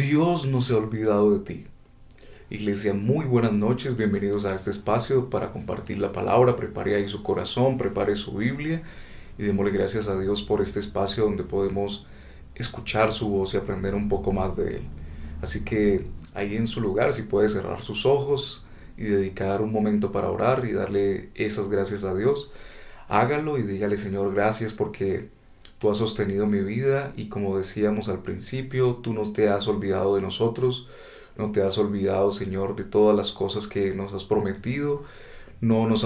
Dios no se ha olvidado de ti. Iglesia, muy buenas noches, bienvenidos a este espacio para compartir la palabra. Prepare ahí su corazón, prepare su Biblia y démosle gracias a Dios por este espacio donde podemos escuchar su voz y aprender un poco más de Él. Así que ahí en su lugar, si puede cerrar sus ojos y dedicar un momento para orar y darle esas gracias a Dios, hágalo y dígale: Señor, gracias porque tú has sostenido mi vida y, como decíamos al principio, tú no te has olvidado de nosotros, no te has olvidado, Señor, de todas las cosas que nos has prometido, no nos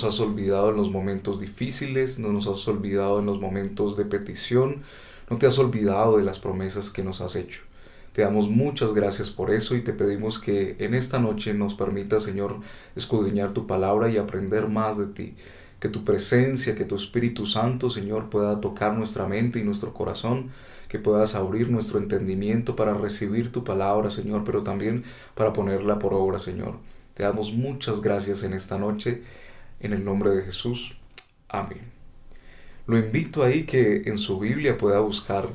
has olvidado en los momentos difíciles, no nos has olvidado en los momentos de petición, no te has olvidado de las promesas que nos has hecho. Te damos muchas gracias por eso y te pedimos que en esta noche nos permita, Señor, escudriñar tu palabra y aprender más de ti. Que tu presencia, que tu Espíritu Santo, Señor, pueda tocar nuestra mente y nuestro corazón, que puedas abrir nuestro entendimiento para recibir tu palabra, Señor, pero también para ponerla por obra, Señor. Te damos muchas gracias en esta noche, en el nombre de Jesús. Amén. Lo invito ahí que en su Biblia pueda buscar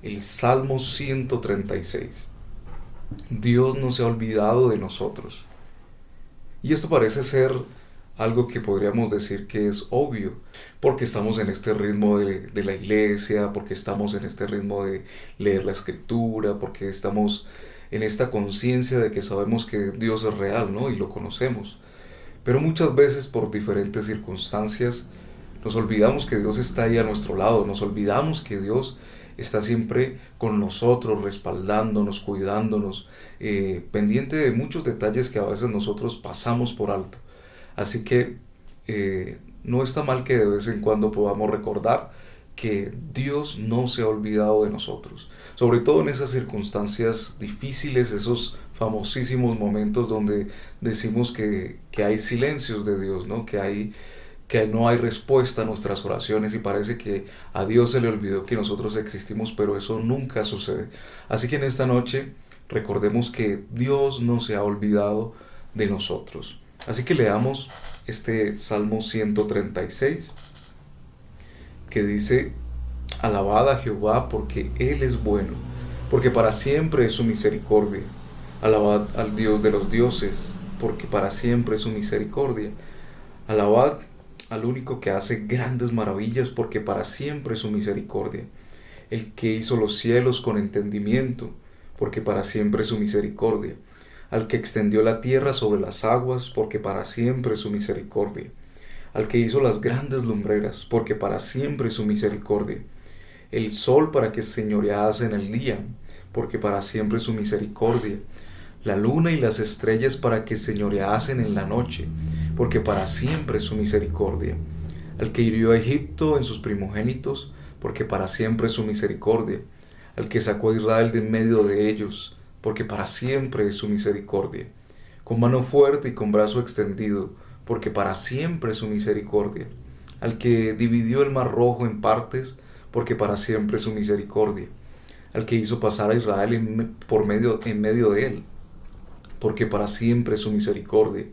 el Salmo 136. Dios no se ha olvidado de nosotros. Y esto parece ser algo que podríamos decir que es obvio, porque estamos en este ritmo de la iglesia, porque estamos en este ritmo de leer la escritura, porque estamos en esta conciencia de que sabemos que Dios es real, ¿no? Y lo conocemos. Pero muchas veces por diferentes circunstancias nos olvidamos que Dios está ahí a nuestro lado, nos olvidamos que Dios está siempre con nosotros, respaldándonos, cuidándonos, pendiente de muchos detalles que a veces nosotros pasamos por alto. Así que no está mal que de vez en cuando podamos recordar que Dios no se ha olvidado de nosotros, sobre todo en esas circunstancias difíciles, esos famosísimos momentos donde decimos que hay silencios de Dios, ¿no? Que no hay respuesta a nuestras oraciones y parece que a Dios se le olvidó que nosotros existimos, pero eso nunca sucede. Así que en esta noche recordemos que Dios no se ha olvidado de nosotros. Así que leamos este Salmo 136 que dice: Alabad a Jehová porque Él es bueno, porque para siempre es su misericordia. Alabad al Dios de los dioses, porque para siempre es su misericordia. Alabad al único que hace grandes maravillas, porque para siempre es su misericordia. El que hizo los cielos con entendimiento, porque para siempre es su misericordia. Al que extendió la tierra sobre las aguas, porque para siempre es su misericordia. Al que hizo las grandes lumbreras, porque para siempre es su misericordia. El sol para que señorease en el día, porque para siempre es su misericordia. La luna y las estrellas para que señoreasen en la noche, porque para siempre es su misericordia. Al que hirió a Egipto en sus primogénitos, porque para siempre es su misericordia. Al que sacó a Israel de en medio de ellos, porque para siempre es su misericordia. Con mano fuerte y con brazo extendido, porque para siempre es su misericordia. Al que dividió el mar rojo en partes, porque para siempre es su misericordia. Al que hizo pasar a Israel en medio de él, porque para siempre es su misericordia.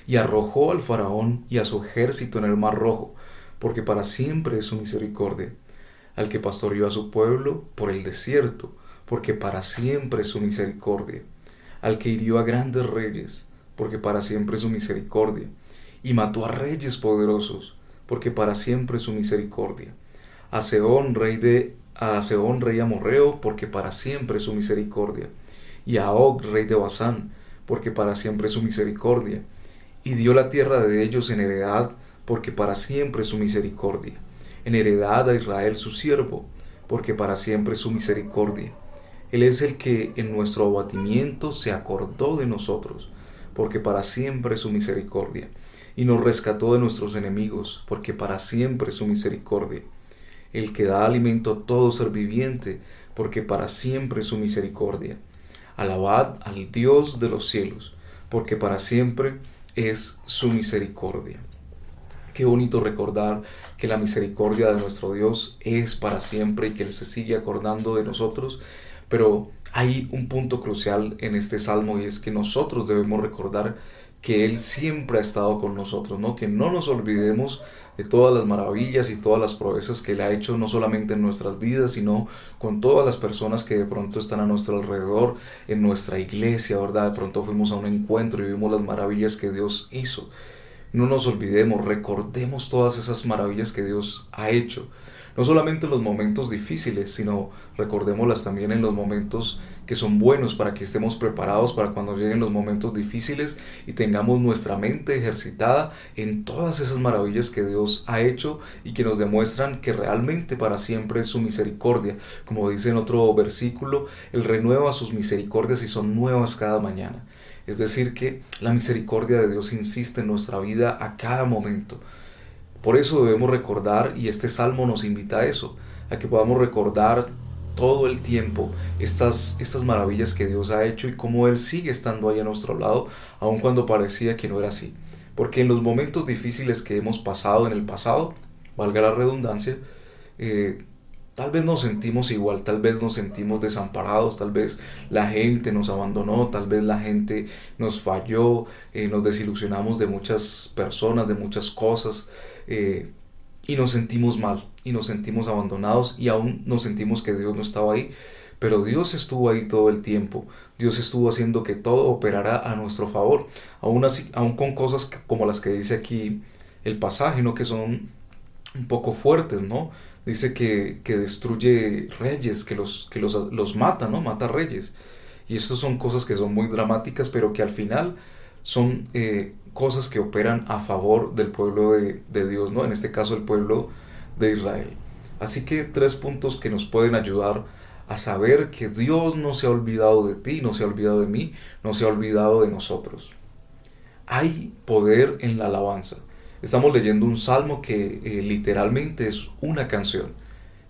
Y arrojó al faraón y a su ejército en el mar rojo, porque para siempre es su misericordia. Al que pastoreó a su pueblo por el desierto, porque para siempre es su misericordia. Al que hirió a grandes reyes, porque para siempre es su misericordia. Y mató a reyes poderosos, porque para siempre es su misericordia. A Sehón, rey amorreo, porque para siempre es su misericordia. Y a Og, rey de Basán, porque para siempre es su misericordia. Y dio la tierra de ellos en heredad, porque para siempre es su misericordia. En heredad a Israel su siervo, porque para siempre es su misericordia. Él es el que en nuestro abatimiento se acordó de nosotros, porque para siempre es su misericordia. Y nos rescató de nuestros enemigos, porque para siempre es su misericordia. El que da alimento a todo ser viviente, porque para siempre es su misericordia. Alabad al Dios de los cielos, porque para siempre es su misericordia. Qué bonito recordar que la misericordia de nuestro Dios es para siempre y que Él se sigue acordando de nosotros, pero hay un punto crucial en este salmo y es que nosotros debemos recordar que Él siempre ha estado con nosotros, ¿no? Que no nos olvidemos de todas las maravillas y todas las proezas que Él ha hecho, no solamente en nuestras vidas, sino con todas las personas que de pronto están a nuestro alrededor, en nuestra iglesia, ¿verdad? De pronto fuimos a un encuentro y vimos las maravillas que Dios hizo. No nos olvidemos, recordemos todas esas maravillas que Dios ha hecho. No solamente en los momentos difíciles, sino recordémoslas también en los momentos que son buenos para que estemos preparados para cuando lleguen los momentos difíciles y tengamos nuestra mente ejercitada en todas esas maravillas que Dios ha hecho y que nos demuestran que realmente para siempre es su misericordia. Como dice en otro versículo, Él renueva sus misericordias y son nuevas cada mañana. Es decir, que la misericordia de Dios insiste en nuestra vida a cada momento. Por eso debemos recordar, y este salmo nos invita a eso, a que podamos recordar todo el tiempo estas maravillas que Dios ha hecho y cómo Él sigue estando ahí a nuestro lado, aun cuando parecía que no era así. Porque en los momentos difíciles que hemos pasado en el pasado, valga la redundancia, eh, tal vez nos sentimos igual, tal vez nos sentimos desamparados, tal vez la gente nos abandonó, tal vez la gente nos falló, nos desilusionamos de muchas personas, de muchas cosas, eh, y nos sentimos mal, y nos sentimos abandonados, y aún nos sentimos que Dios no estaba ahí. Pero Dios estuvo ahí todo el tiempo. Dios estuvo haciendo que todo operara a nuestro favor. Aún así, aún con cosas como las que dice aquí el pasaje, ¿no? Que son un poco fuertes, ¿no? Dice que destruye reyes, los mata, ¿no? Mata reyes. Y estas son cosas que son muy dramáticas, pero que al final son cosas que operan a favor del pueblo de Dios, ¿no? En este caso el pueblo de Israel. Así que 3 puntos que nos pueden ayudar a saber que Dios no se ha olvidado de ti, no se ha olvidado de mí, no se ha olvidado de nosotros. Hay poder en la alabanza. Estamos leyendo un salmo que literalmente es una canción.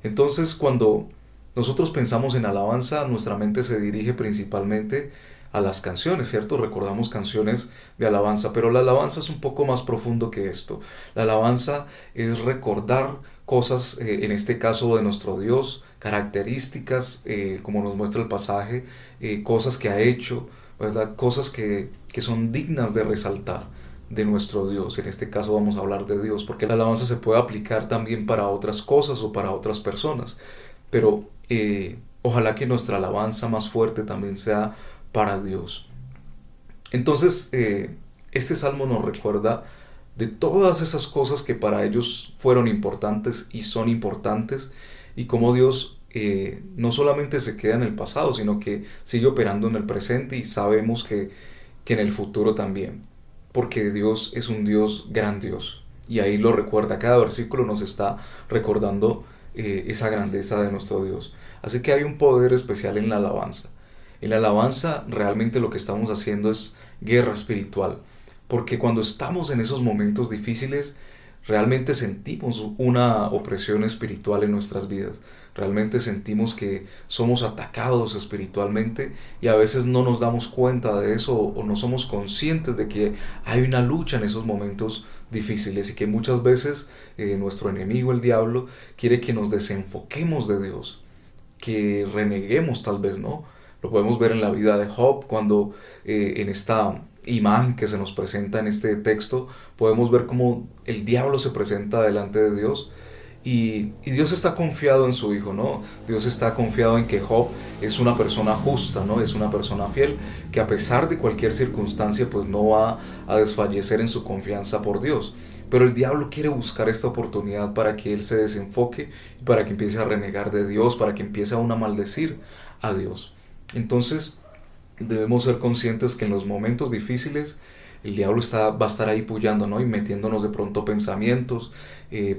Entonces, cuando nosotros pensamos en alabanza, nuestra mente se dirige principalmente a las canciones, ¿cierto? Recordamos canciones de alabanza, pero la alabanza es un poco más profundo que esto. La alabanza es recordar cosas, en este caso de nuestro Dios, características, como nos muestra el pasaje, cosas que ha hecho, ¿verdad? Cosas que son dignas de resaltar de nuestro Dios. En este caso vamos a hablar de Dios, porque la alabanza se puede aplicar también para otras cosas o para otras personas, pero ojalá que nuestra alabanza más fuerte también sea para Dios. Entonces, este salmo nos recuerda de todas esas cosas que para ellos fueron importantes y son importantes, y cómo Dios no solamente se queda en el pasado, sino que sigue operando en el presente, y sabemos que en el futuro también, porque Dios es un Dios grandioso. Y ahí lo recuerda, cada versículo nos está recordando esa grandeza de nuestro Dios. Así que hay un poder especial en la alabanza. En la alabanza realmente lo que estamos haciendo es guerra espiritual, porque cuando estamos en esos momentos difíciles, realmente sentimos una opresión espiritual en nuestras vidas. Realmente sentimos que somos atacados espiritualmente, y a veces no nos damos cuenta de eso, o no somos conscientes de que hay una lucha en esos momentos difíciles, y que muchas veces nuestro enemigo, el diablo, quiere que nos desenfoquemos de Dios, que reneguemos tal vez, ¿no? Lo podemos ver en la vida de Job, cuando en esta imagen que se nos presenta en este texto, podemos ver cómo el diablo se presenta delante de Dios, y Dios está confiado en su Hijo, ¿no? Dios está confiado en que Job es una persona justa, ¿no? Es una persona fiel, que a pesar de cualquier circunstancia, pues no va a desfallecer en su confianza por Dios. Pero el diablo quiere buscar esta oportunidad para que él se desenfoque, para que empiece a renegar de Dios, para que empiece aún a maldecir a Dios. Entonces, debemos ser conscientes que en los momentos difíciles el diablo va a estar ahí puyando, ¿no? Y metiéndonos de pronto pensamientos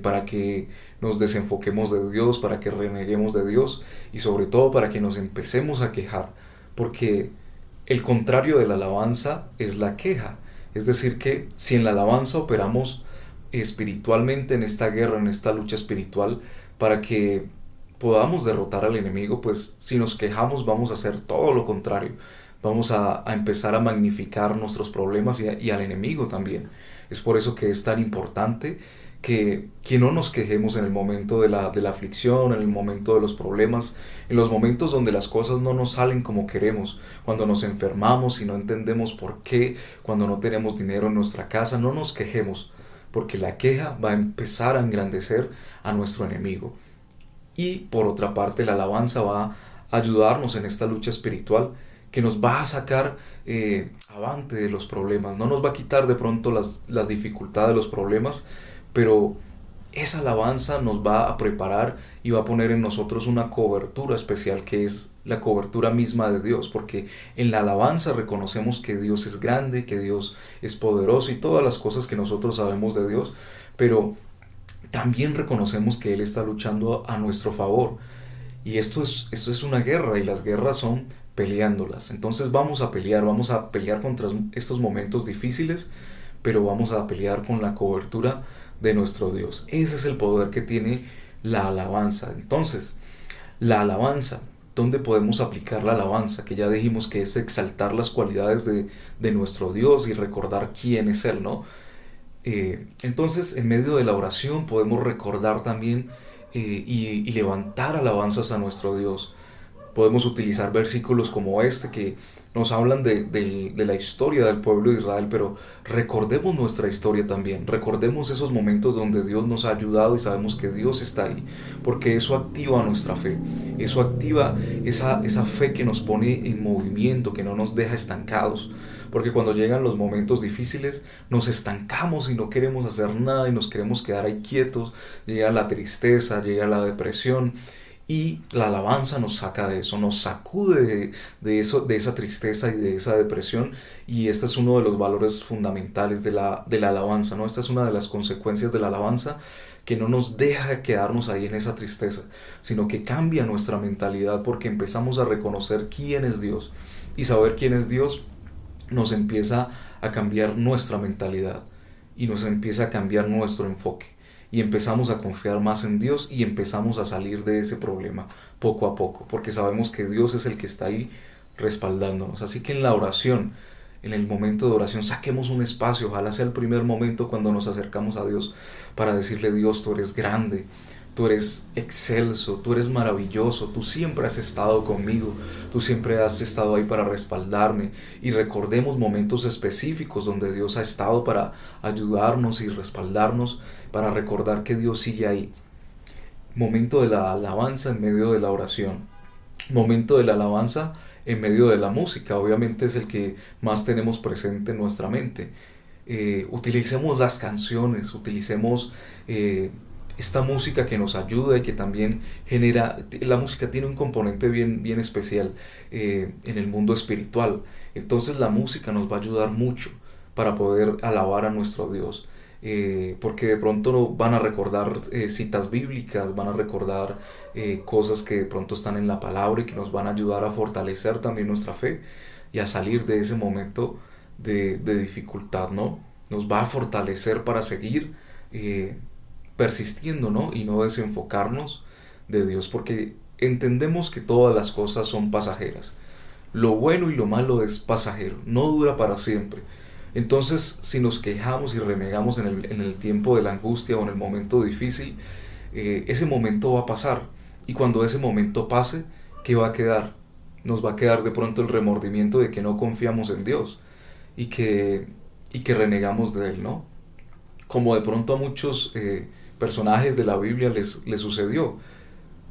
para que nos desenfoquemos de Dios, para que reneguemos de Dios, y sobre todo para que nos empecemos a quejar, porque el contrario de la alabanza es la queja. Es decir, que si en la alabanza operamos espiritualmente en esta guerra, en esta lucha espiritual, para que podamos derrotar al enemigo, pues si nos quejamos vamos a hacer todo lo contrario. Vamos a empezar a magnificar nuestros problemas y al enemigo también. Es por eso que es tan importante que no nos quejemos en el momento de la aflicción, en el momento de los problemas, en los momentos donde las cosas no nos salen como queremos, cuando nos enfermamos y no entendemos por qué, cuando no tenemos dinero en nuestra casa, no nos quejemos, porque la queja va a empezar a engrandecer a nuestro enemigo. Y por otra parte, la alabanza va a ayudarnos en esta lucha espiritual que nos va a sacar avante de los problemas. No nos va a quitar de pronto las dificultades de los problemas, pero esa alabanza nos va a preparar y va a poner en nosotros una cobertura especial que es la cobertura misma de Dios, porque en la alabanza reconocemos que Dios es grande, que Dios es poderoso y todas las cosas que nosotros sabemos de Dios, pero también reconocemos que Él está luchando a nuestro favor. Y esto es una guerra y las guerras son peleándolas. Entonces vamos a pelear contra estos momentos difíciles, pero vamos a pelear con la cobertura de nuestro Dios. Ese es el poder que tiene la alabanza. Entonces, la alabanza, ¿dónde podemos aplicar la alabanza? Que ya dijimos que es exaltar las cualidades de nuestro Dios y recordar quién es Él, ¿no? Entonces, en medio de la oración podemos recordar también y levantar alabanzas a nuestro Dios. Podemos utilizar versículos como este que nos hablan de la historia del pueblo de Israel, pero recordemos nuestra historia también, recordemos esos momentos donde Dios nos ha ayudado y sabemos que Dios está ahí, porque eso activa nuestra fe, eso activa esa fe que nos pone en movimiento, que no nos deja estancados, porque cuando llegan los momentos difíciles nos estancamos y no queremos hacer nada y nos queremos quedar ahí quietos, llega la tristeza, llega la depresión, y la alabanza nos saca de eso, nos sacude de eso, de esa tristeza y de esa depresión. Y este es uno de los valores fundamentales de la alabanza, ¿no? Esta es una de las consecuencias de la alabanza que no nos deja quedarnos ahí en esa tristeza, sino que cambia nuestra mentalidad porque empezamos a reconocer quién es Dios. Y saber quién es Dios nos empieza a cambiar nuestra mentalidad y nos empieza a cambiar nuestro enfoque y empezamos a confiar más en Dios y empezamos a salir de ese problema poco a poco, porque sabemos que Dios es el que está ahí respaldándonos. Así que en la oración, en el momento de oración, saquemos un espacio, ojalá sea el primer momento cuando nos acercamos a Dios para decirle: Dios, tú eres grande, tú eres excelso, tú eres maravilloso, tú siempre has estado conmigo, tú siempre has estado ahí para respaldarme. Y recordemos momentos específicos donde Dios ha estado para ayudarnos y respaldarnos, para recordar que Dios sigue ahí. Momento de la alabanza en medio de la oración. Momento de la alabanza en medio de la música. Obviamente es el que más tenemos presente en nuestra mente. Utilicemos las canciones, utilicemos esta música que nos ayuda y que también genera, la música tiene un componente bien especial en el mundo espiritual. Entonces la música nos va a ayudar mucho para poder alabar a nuestro Dios. Porque de pronto van a recordar citas bíblicas, van a recordar cosas que de pronto están en la palabra y que nos van a ayudar a fortalecer también nuestra fe y a salir de ese momento de dificultad, ¿no? Nos va a fortalecer para seguir persistiendo, ¿no? Y no desenfocarnos de Dios, porque entendemos que todas las cosas son pasajeras. Lo bueno y lo malo es pasajero, no dura para siempre. Entonces, si nos quejamos y renegamos en el tiempo de la angustia o en el momento difícil, ese momento va a pasar. Y cuando ese momento pase, ¿qué va a quedar? Nos va a quedar de pronto el remordimiento de que no confiamos en Dios y que renegamos de Él, ¿no? Como de pronto a muchos personajes de la Biblia les sucedió,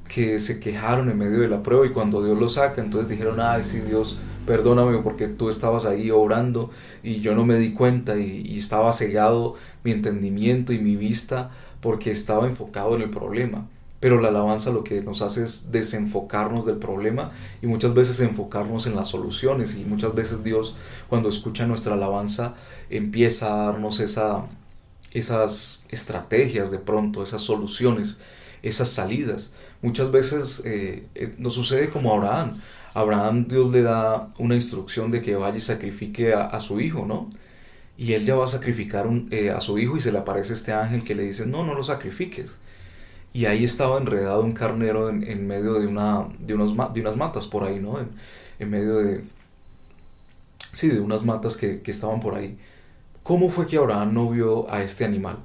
que se quejaron en medio de la prueba y cuando Dios los saca, entonces dijeron: ay, sí, Dios, perdóname porque tú estabas ahí obrando y yo no me di cuenta y estaba cegado mi entendimiento y mi vista porque estaba enfocado en el problema. Pero la alabanza lo que nos hace es desenfocarnos del problema y muchas veces enfocarnos en las soluciones, y muchas veces Dios, cuando escucha nuestra alabanza, empieza a darnos esas estrategias, de pronto esas soluciones, esas salidas. Muchas veces nos sucede como a Abraham. A Abraham, Dios le da una instrucción de que vaya y sacrifique a su hijo, ¿no? Y él ya va a sacrificar a su hijo y se le aparece este ángel que le dice: no, no lo sacrifiques. Y ahí estaba enredado un carnero en medio de unas matas por ahí, ¿no? En medio sí, de unas matas que estaban por ahí. ¿Cómo fue que Abraham no vio a este animal?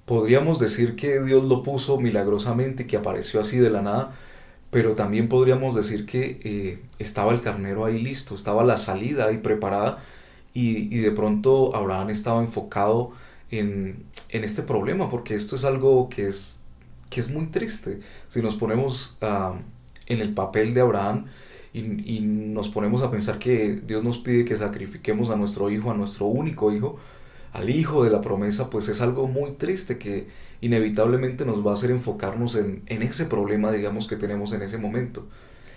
Podríamos decir que Dios lo puso milagrosamente, que apareció así de la nada, pero también podríamos decir que estaba el carnero ahí listo, estaba la salida ahí preparada y de pronto Abraham estaba enfocado en este problema, porque esto es algo que es muy triste. Si nos ponemos en el papel de Abraham y nos ponemos a pensar que Dios nos pide que sacrifiquemos a nuestro hijo, a nuestro único hijo, al hijo de la promesa, pues es algo muy triste que inevitablemente nos va a hacer enfocarnos en ese problema, digamos, que tenemos en ese momento.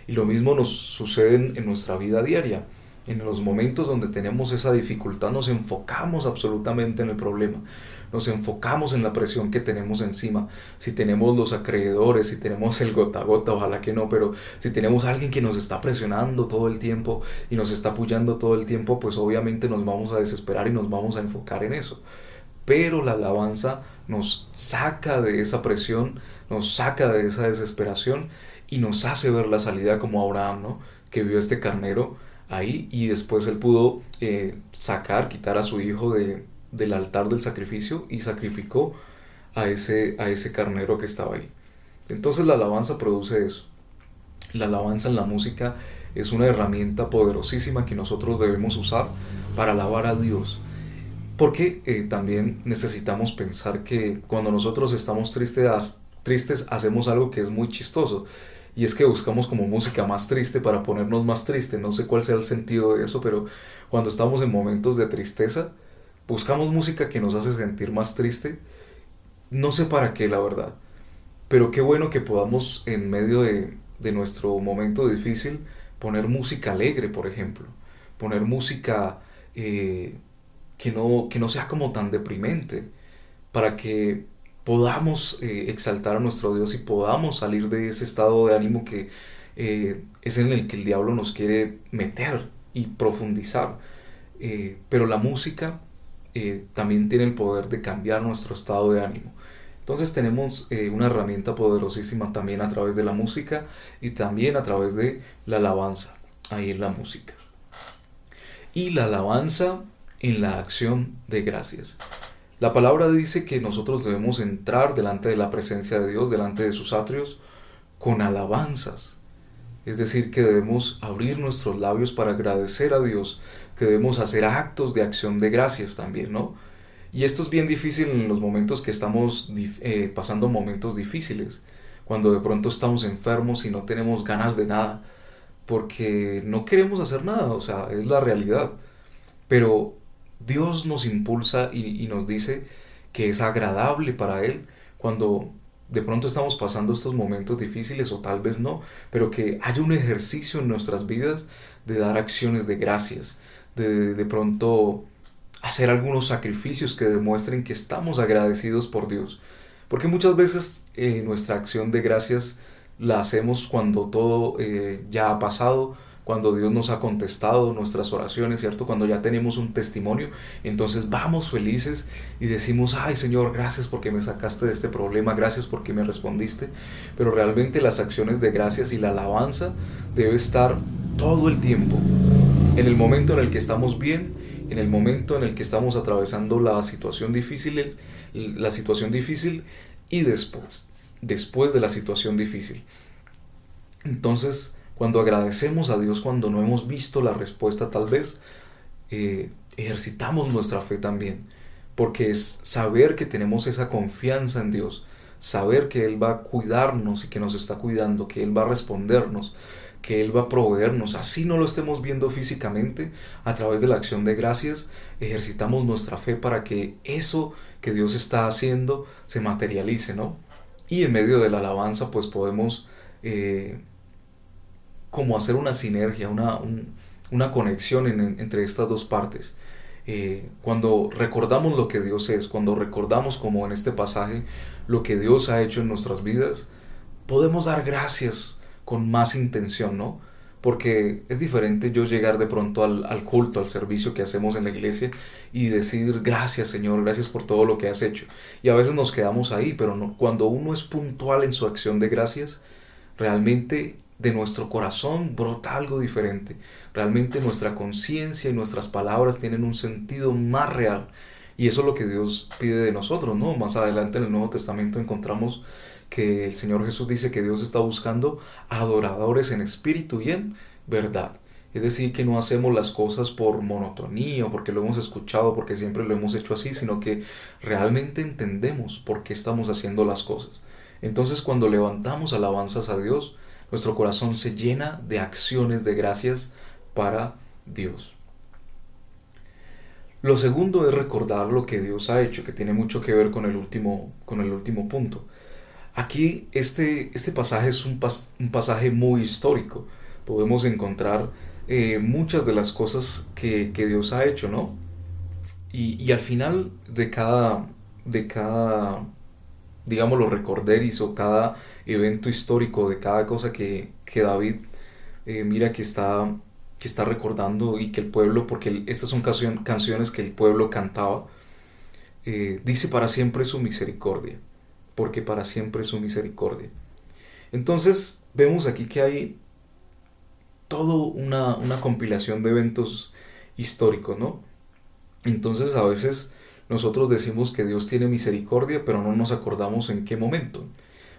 Y lo mismo nos sucede en nuestra vida diaria. En los momentos donde tenemos esa dificultad nos enfocamos absolutamente en el problema. Nos enfocamos en la presión que tenemos encima. Si tenemos los acreedores, si tenemos el gota a gota, ojalá que no, pero si tenemos a alguien que nos está presionando todo el tiempo y nos está apoyando todo el tiempo, pues obviamente nos vamos a desesperar y nos vamos a enfocar en eso. Pero la alabanza nos saca de esa presión, nos saca de esa desesperación y nos hace ver la salida como Abraham, ¿no? Que vio este carnero ahí y después él pudo quitar a su hijo del altar del sacrificio y sacrificó a ese carnero que estaba ahí. Entonces la alabanza produce eso. La alabanza en la música es una herramienta poderosísima que nosotros debemos usar para alabar a Dios. Porque también necesitamos pensar que cuando nosotros estamos tristes hacemos algo que es muy chistoso. Y es que buscamos como música más triste para ponernos más triste. No sé cuál sea el sentido de eso, pero cuando estamos en momentos de tristeza, buscamos música que nos hace sentir más triste. No sé para qué, la verdad. Pero qué bueno que podamos en medio de nuestro momento difícil poner música alegre, por ejemplo. Poner música que no sea como tan deprimente, para que podamos exaltar a nuestro Dios y podamos salir de ese estado de ánimo que es en el que el diablo nos quiere meter y profundizar. Pero la música también tiene el poder de cambiar nuestro estado de ánimo. Entonces tenemos una herramienta poderosísima también a través de la música y también a través de la alabanza, ahí en la música. Y la alabanza en la acción de gracias. La palabra dice que nosotros debemos entrar delante de la presencia de Dios, delante de sus atrios, con alabanzas. Es decir, que debemos abrir nuestros labios para agradecer a Dios, que debemos hacer actos de acción de gracias también, ¿no? Y esto es bien difícil en los momentos que estamos pasando momentos difíciles, cuando de pronto estamos enfermos y no tenemos ganas de nada, porque no queremos hacer nada, o sea, es la realidad. Pero Dios nos impulsa y nos dice que es agradable para Él cuando de pronto estamos pasando estos momentos difíciles o tal vez no, pero que haya un ejercicio en nuestras vidas de dar acciones de gracias, de pronto hacer algunos sacrificios que demuestren que estamos agradecidos por Dios. Porque muchas veces nuestra acción de gracias la hacemos cuando todo ya ha pasado, cuando Dios nos ha contestado nuestras oraciones, ¿cierto? Cuando ya tenemos un testimonio, entonces vamos felices y decimos, ay Señor, gracias porque me sacaste de este problema, gracias porque me respondiste. Pero realmente las acciones de gracias y la alabanza debe estar todo el tiempo. En el momento en el que estamos bien, en el momento en el que estamos atravesando la situación difícil y después de la situación difícil. Entonces, cuando agradecemos a Dios, cuando no hemos visto la respuesta tal vez, ejercitamos nuestra fe también, porque es saber que tenemos esa confianza en Dios, saber que Él va a cuidarnos y que nos está cuidando, que Él va a respondernos, que Él va a proveernos, así no lo estemos viendo físicamente, a través de la acción de gracias, ejercitamos nuestra fe para que eso que Dios está haciendo se materialice, ¿no? Y en medio de la alabanza pues podemos como hacer una sinergia, una conexión entre estas dos partes. Cuando recordamos lo que Dios es, cuando recordamos como en este pasaje lo que Dios ha hecho en nuestras vidas, podemos dar gracias con más intención, ¿no? Porque es diferente yo llegar de pronto al culto, al servicio que hacemos en la iglesia y decir gracias Señor, gracias por todo lo que has hecho. Y a veces nos quedamos ahí, pero no, cuando uno es puntual en su acción de gracias, realmente de nuestro corazón brota algo diferente. Realmente nuestra conciencia y nuestras palabras tienen un sentido más real. Y eso es lo que Dios pide de nosotros, ¿no? Más adelante en el Nuevo Testamento encontramos que el Señor Jesús dice que Dios está buscando adoradores en espíritu y en verdad. Es decir, que no hacemos las cosas por monotonía o porque lo hemos escuchado, porque siempre lo hemos hecho así, sino que realmente entendemos por qué estamos haciendo las cosas. Entonces, cuando levantamos alabanzas a Dios, nuestro corazón se llena de acciones de gracias para Dios. Lo segundo es recordar lo que Dios ha hecho, que tiene mucho que ver con el último punto. Aquí este pasaje es un pasaje muy histórico. Podemos encontrar muchas de las cosas que Dios ha hecho, ¿no? Y al final de cada, digámoslo, recorderis o cada evento histórico, de cada cosa que David mira que está recordando y que el pueblo, porque estas son canciones que el pueblo cantaba, dice para siempre su misericordia, porque para siempre su misericordia. Entonces vemos aquí que hay toda una compilación de eventos históricos, ¿no? Entonces a veces nosotros decimos que Dios tiene misericordia, pero no nos acordamos en qué momento.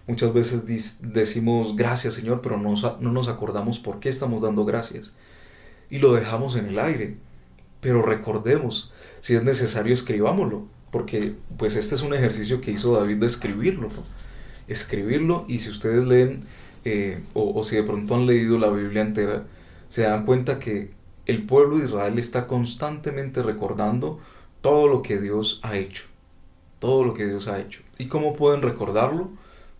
Muchas veces decimos gracias Señor, pero no nos acordamos por qué estamos dando gracias. Y lo dejamos en el aire. Pero recordemos, si es necesario escribámoslo, porque pues este es un ejercicio que hizo David de escribirlo, ¿no? Escribirlo, y si ustedes leen o si de pronto han leído la Biblia entera, se dan cuenta que el pueblo de Israel está constantemente recordando todo lo que Dios ha hecho, todo lo que Dios ha hecho. ¿Y cómo pueden recordarlo?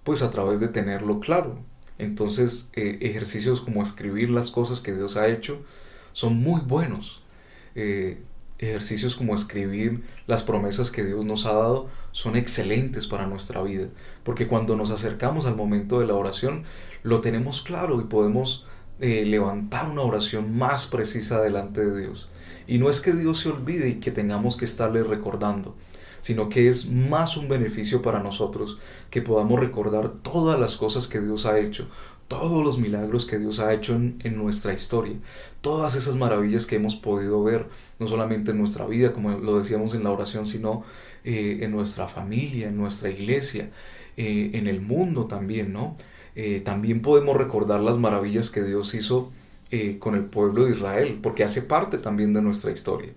Pues a través de tenerlo claro. Entonces, ejercicios como escribir las cosas que Dios ha hecho son muy buenos. eh, Ejercicios como escribir las promesas que Dios nos ha dado son excelentes para nuestra vida, porque cuando nos acercamos al momento de la oración lo tenemos claro y podemos levantar una oración más precisa delante de Dios. Y no es que Dios se olvide y que tengamos que estarle recordando, sino que es más un beneficio para nosotros que podamos recordar todas las cosas que Dios ha hecho, todos los milagros que Dios ha hecho en nuestra historia, todas esas maravillas que hemos podido ver, no solamente en nuestra vida, como lo decíamos en la oración, sino en nuestra familia, en nuestra iglesia, en el mundo también, ¿no? También podemos recordar las maravillas que Dios hizo con el pueblo de Israel, porque hace parte también de nuestra historia.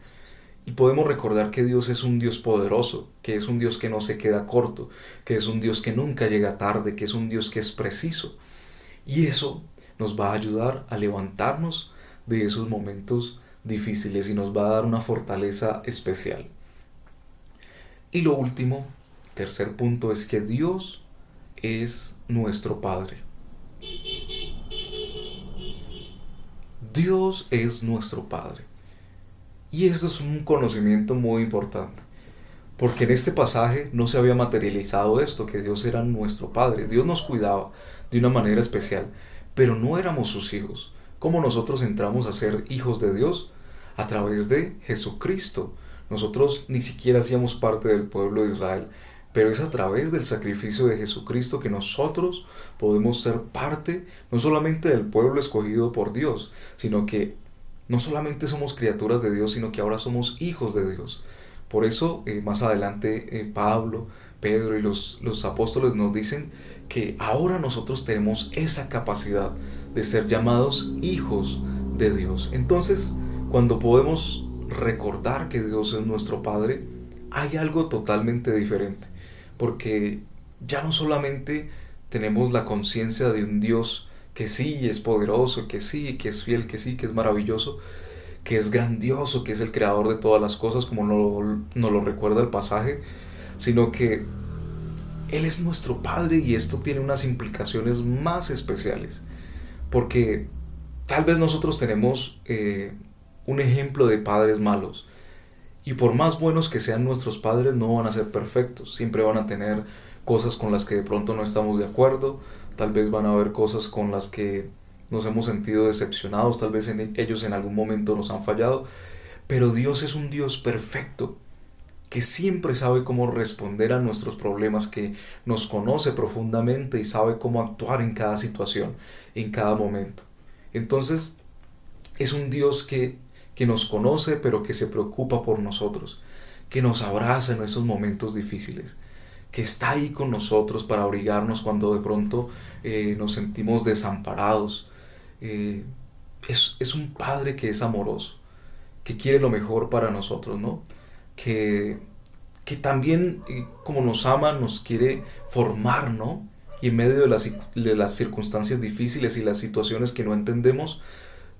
Y podemos recordar que Dios es un Dios poderoso, que es un Dios que no se queda corto, que es un Dios que nunca llega tarde, que es un Dios que es preciso. Y eso nos va a ayudar a levantarnos de esos momentos difíciles y nos va a dar una fortaleza especial. Y lo último, tercer punto, es que Dios es nuestro Padre. Dios es nuestro Padre. Y esto es un conocimiento muy importante, porque en este pasaje no se había materializado esto, que Dios era nuestro Padre. Dios nos cuidaba de una manera especial, pero no éramos sus hijos. ¿Cómo nosotros entramos a ser hijos de Dios? A través de Jesucristo. Nosotros ni siquiera hacíamos parte del pueblo de Israel, pero es a través del sacrificio de Jesucristo que nosotros podemos ser parte no solamente del pueblo escogido por Dios, sino que no solamente somos criaturas de Dios, sino que ahora somos hijos de Dios. Por eso más adelante Pablo, Pedro y los apóstoles nos dicen que ahora nosotros tenemos esa capacidad de ser llamados hijos de Dios. Entonces, cuando podemos recordar que Dios es nuestro Padre, hay algo totalmente diferente, porque ya no solamente tenemos la conciencia de un Dios que sí es poderoso, que sí, que es fiel, que sí, que es maravilloso, que es grandioso, que es el creador de todas las cosas, como nos lo recuerda el pasaje, sino que Él es nuestro Padre, y esto tiene unas implicaciones más especiales, porque tal vez nosotros tenemos un ejemplo de padres malos, y por más buenos que sean nuestros padres, no van a ser perfectos, siempre van a tener cosas con las que de pronto no estamos de acuerdo, tal vez van a haber cosas con las que nos hemos sentido decepcionados, tal vez ellos en algún momento nos han fallado, pero Dios es un Dios perfecto, que siempre sabe cómo responder a nuestros problemas, que nos conoce profundamente y sabe cómo actuar en cada situación, en cada momento. Entonces, es un Dios que nos conoce, pero que se preocupa por nosotros, que nos abraza en esos momentos difíciles, que está ahí con nosotros para abrigarnos cuando de pronto nos sentimos desamparados. Eh, es un Padre que es amoroso, que quiere lo mejor para nosotros, ¿no? Que, que también, como nos ama, nos quiere formar, ¿no? Y en medio de las circunstancias difíciles y las situaciones que no entendemos,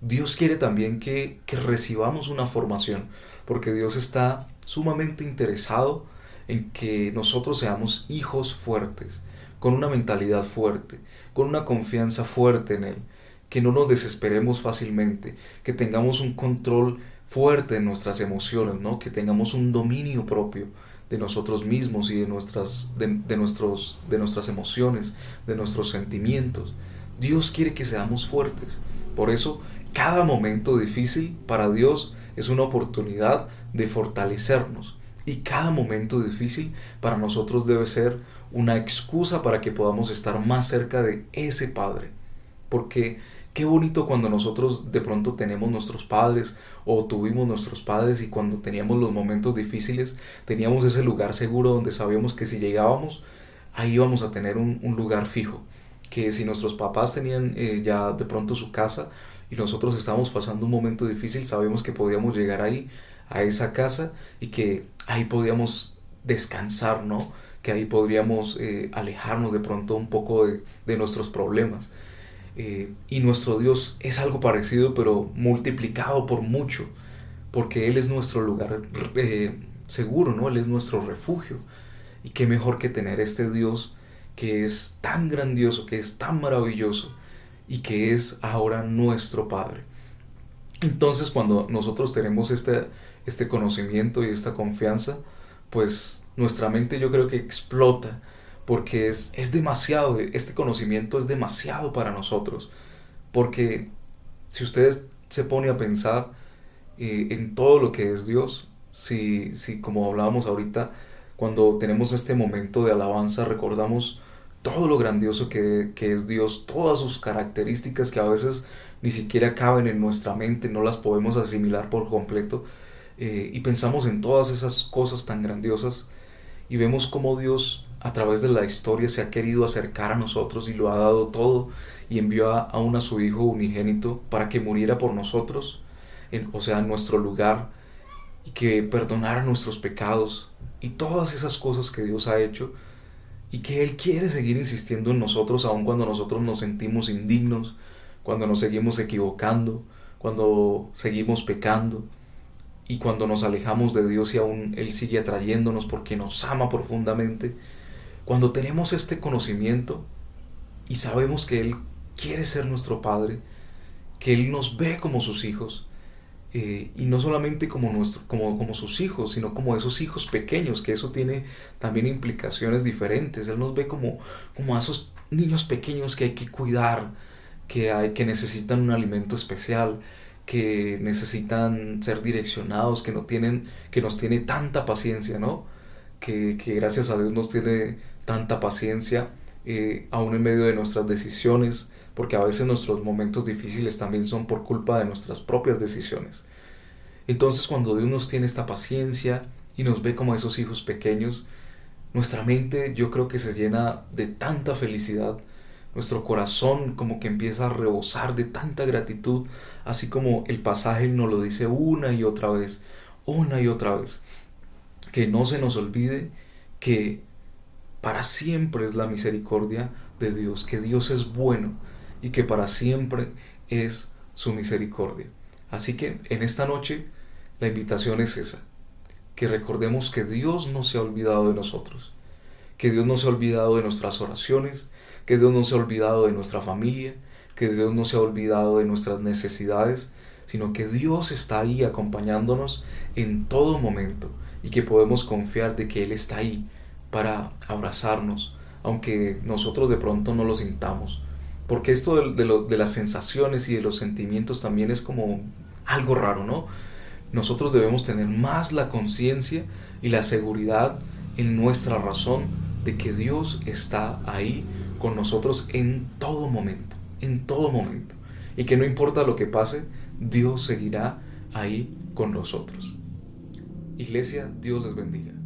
Dios quiere también que recibamos una formación, porque Dios está sumamente interesado en que nosotros seamos hijos fuertes, con una mentalidad fuerte, con una confianza fuerte en Él, que no nos desesperemos fácilmente, que tengamos un control fuerte en nuestras emociones, ¿no? Que tengamos un dominio propio de nosotros mismos y de nuestras emociones, de nuestros sentimientos. Dios quiere que seamos fuertes. Por eso, cada momento difícil para Dios es una oportunidad de fortalecernos. Y cada momento difícil para nosotros debe ser una excusa para que podamos estar más cerca de ese Padre. Porque qué bonito cuando nosotros de pronto tenemos nuestros padres o tuvimos nuestros padres, y cuando teníamos los momentos difíciles teníamos ese lugar seguro donde sabíamos que si llegábamos ahí íbamos a tener un lugar fijo. Que si nuestros papás tenían ya de pronto su casa y nosotros estábamos pasando un momento difícil, sabíamos que podíamos llegar ahí, a esa casa, y que ahí podíamos descansar, ¿no? Que ahí podríamos alejarnos de pronto un poco de nuestros problemas. Y nuestro Dios es algo parecido, pero multiplicado por mucho, porque Él es nuestro lugar seguro, ¿no? Él es nuestro refugio. Y qué mejor que tener este Dios que es tan grandioso, que es tan maravilloso y que es ahora nuestro Padre. Entonces, cuando nosotros tenemos este conocimiento y esta confianza, pues nuestra mente yo creo que explota, porque es demasiado, este conocimiento es demasiado para nosotros. Porque si ustedes se pone a pensar en todo lo que es Dios, si como hablábamos ahorita, cuando tenemos este momento de alabanza, recordamos todo lo grandioso que es Dios, todas sus características que a veces ni siquiera caben en nuestra mente, no las podemos asimilar por completo, y pensamos en todas esas cosas tan grandiosas y vemos cómo Dios a través de la historia se ha querido acercar a nosotros y lo ha dado todo, y envió aún a su Hijo unigénito para que muriera por nosotros, o sea, en nuestro lugar, y que perdonara nuestros pecados y todas esas cosas que Dios ha hecho, y que Él quiere seguir insistiendo en nosotros aun cuando nosotros nos sentimos indignos, cuando nos seguimos equivocando, cuando seguimos pecando y cuando nos alejamos de Dios, y aún Él sigue atrayéndonos porque nos ama profundamente. Cuando tenemos este conocimiento y sabemos que Él quiere ser nuestro Padre, que Él nos ve como sus hijos, y no solamente como sus hijos, sino como esos hijos pequeños, que eso tiene también implicaciones diferentes. Él nos ve como a esos niños pequeños que hay que cuidar, que necesitan un alimento especial, que necesitan ser direccionados, que nos tiene tanta paciencia, ¿no? Que gracias a Dios nos tiene tanta paciencia, aún en medio de nuestras decisiones, porque a veces nuestros momentos difíciles también son por culpa de nuestras propias decisiones. Entonces, cuando Dios nos tiene esta paciencia y nos ve como esos hijos pequeños, nuestra mente yo creo que se llena de tanta felicidad, nuestro corazón como que empieza a rebosar de tanta gratitud, así como el pasaje nos lo dice una y otra vez, que no se nos olvide que para siempre es la misericordia de Dios, que Dios es bueno y que para siempre es su misericordia. Así que en esta noche la invitación es esa, que recordemos que Dios no se ha olvidado de nosotros, que Dios no se ha olvidado de nuestras oraciones, que Dios no se ha olvidado de nuestra familia, que Dios no se ha olvidado de nuestras necesidades, sino que Dios está ahí acompañándonos en todo momento, y que podemos confiar de que Él está ahí para abrazarnos, aunque nosotros de pronto no lo sintamos. Porque esto de las sensaciones y de los sentimientos también es como algo raro, ¿no? Nosotros debemos tener más la conciencia y la seguridad en nuestra razón de que Dios está ahí con nosotros en todo momento. Y que no importa lo que pase, Dios seguirá ahí con nosotros. Iglesia, Dios les bendiga.